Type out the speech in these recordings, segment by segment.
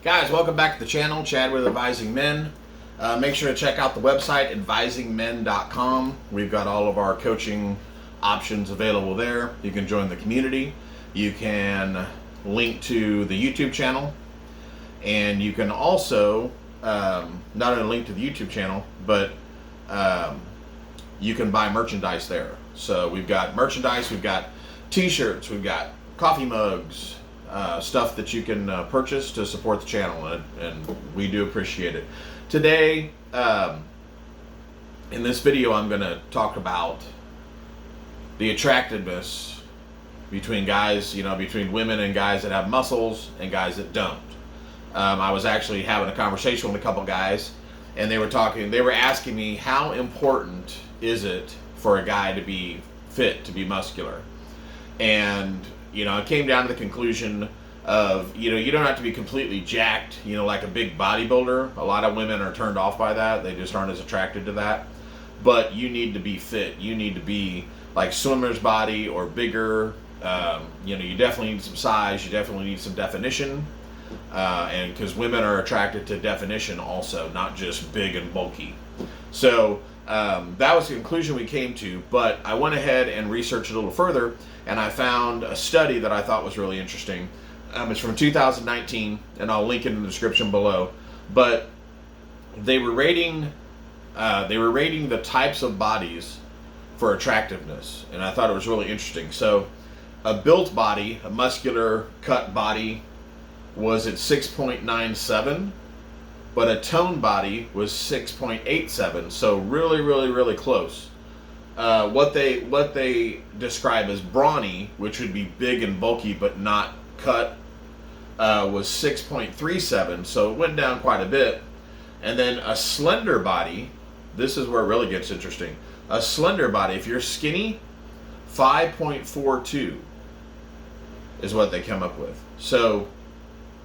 Guys, welcome back to the channel, Chad with Advising Men. Make sure to check out the website, advisingmen.com. We've got all of our coaching options available there. You can join the community. You can link to the YouTube channel. And you can also, not only link to the YouTube channel, but you can buy merchandise there. So we've got merchandise, we've got t-shirts, we've got coffee mugs, stuff that you can purchase to support the channel, and we do appreciate it. Today, in this video, I'm going to talk about the attractiveness between guys, between women and guys that have muscles and guys that don't. I was actually having a conversation with a couple guys, and they were asking me, how important is it for a guy to be fit, to be muscular? And it came down to the conclusion of, you don't have to be completely jacked, like a big bodybuilder. A lot of women are turned off by that. They just aren't as attracted to that. But you need to be fit. You need to be like swimmer's body or bigger. You definitely need some size. You definitely need some definition. And because women are attracted to definition also, not just big and bulky. So that was the conclusion we came to, but I went ahead and researched a little further, and I found a study that I thought was really interesting. It's from 2019, and I'll link it in the description below. But they were rating the types of bodies for attractiveness, and I thought it was really interesting. So a built body, a muscular cut body, was at 6.97. But a toned body was 6.87, so really close. What they describe as brawny, which would be big and bulky but not cut, was 6.37, so it went down quite a bit. And then a slender body, this is where it really gets interesting. A slender body, if you're skinny, 5.42 is what they come up with. So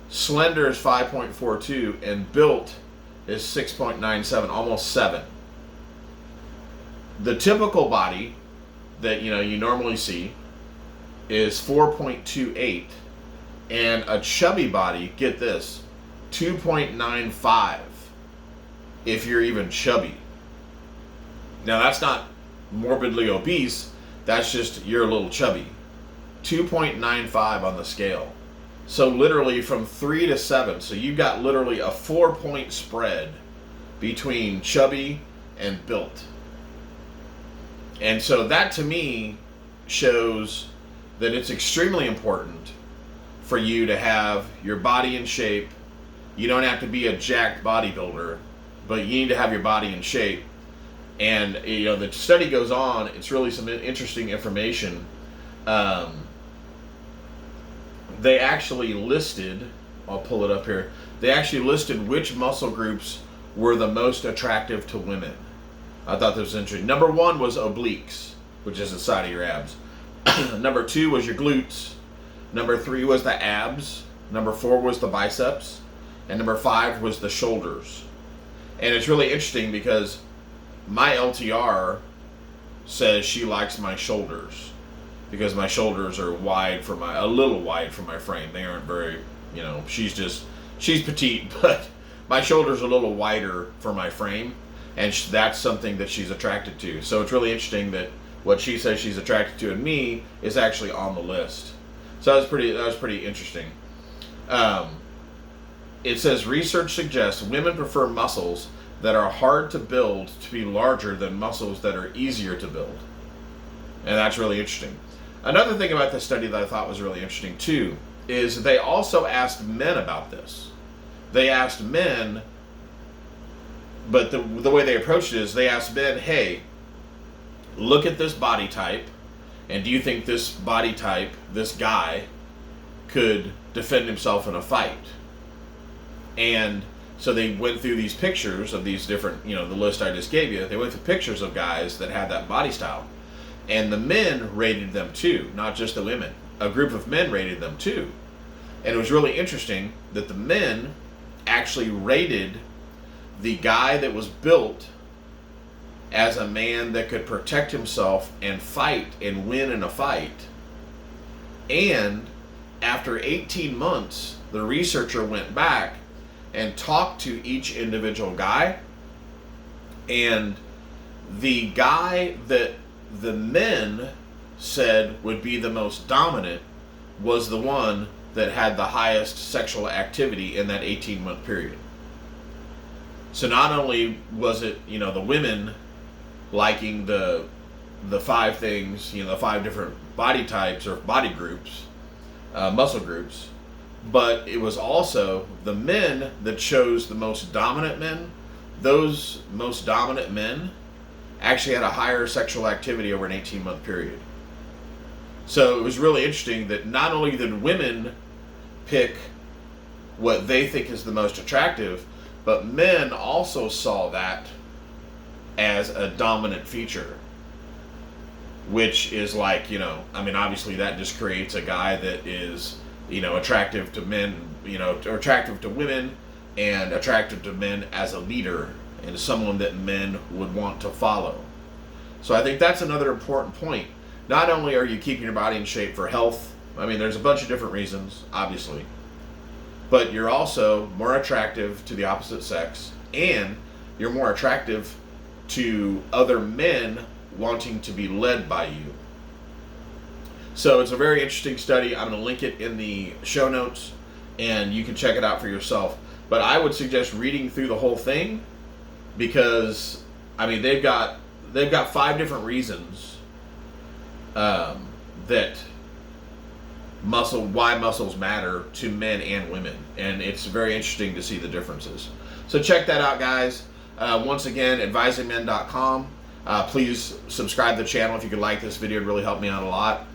slender is 5.42 and built is 6.97, almost 7. The typical body that you normally see is 4.28, and a chubby body, get this, 2.95 if you're even chubby. Now that's not morbidly obese, that's just you're a little chubby. 2.95 on the scale. So literally from 3 to 7. So you've got literally a 4-point spread between chubby and built. And so that to me shows that it's extremely important for you to have your body in shape. You don't have to be a jacked bodybuilder, but you need to have your body in shape. And the study goes on. It's really some interesting information. They actually listed, I'll pull it up here, they actually listed which muscle groups were the most attractive to women. I thought this was interesting. Number 1 was obliques, which is the side of your abs. Number 2 was your glutes. Number 3 was the abs. Number 4 was the biceps. And number 5 was the shoulders. And it's really interesting because my LTR says she likes my shoulders, because my shoulders are a little wide for my frame. They aren't very, she's petite, but my shoulders are a little wider for my frame, and that's something that she's attracted to. So it's really interesting that what she says she's attracted to in me is actually on the list. So that was pretty interesting. It says research suggests women prefer muscles that are hard to build to be larger than muscles that are easier to build. And that's really interesting. Another thing about this study that I thought was really interesting too is they also asked men about this. They asked men, but the way they approached it is they asked men, hey, look at this body type, and do you think this body type, this guy, could defend himself in a fight? And so they went through these pictures of these different, the list I just gave you. They went through pictures of guys that had that body style. And the men rated them too, not just the women. A group of men rated them too. And it was really interesting that the men actually rated the guy that was built as a man that could protect himself and fight and win in a fight. And after 18 months, the researcher went back and talked to each individual guy, and the guy that the men said would be the most dominant was the one that had the highest sexual activity in that 18-month period. So not only was it, the women liking the 5 things, the 5 different body types or body groups, muscle groups, but it was also the men that chose the most dominant men. Those most dominant men actually had a higher sexual activity over an 18-month period. So it was really interesting that not only did women pick what they think is the most attractive, but men also saw that as a dominant feature, which is like, obviously that just creates a guy that is, attractive to men, or attractive to women, and attractive to men as a leader and someone that men would want to follow. So I think that's another important point. Not only are you keeping your body in shape for health, there's a bunch of different reasons, obviously, but you're also more attractive to the opposite sex, and you're more attractive to other men wanting to be led by you. So it's a very interesting study. I'm going to link it in the show notes, and you can check it out for yourself. But I would suggest reading through the whole thing, because they've got 5 different reasons that why muscles matter to men and women, and it's very interesting to see the differences. So check that out, guys. Once again, advisingmen.com. Please subscribe to the channel if you could like this video. It really helped me out a lot.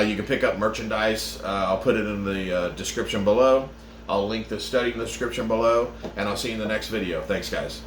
You can pick up merchandise. I'll put it in the description below. I'll link the study in the description below, and I'll see you in the next video. Thanks, guys.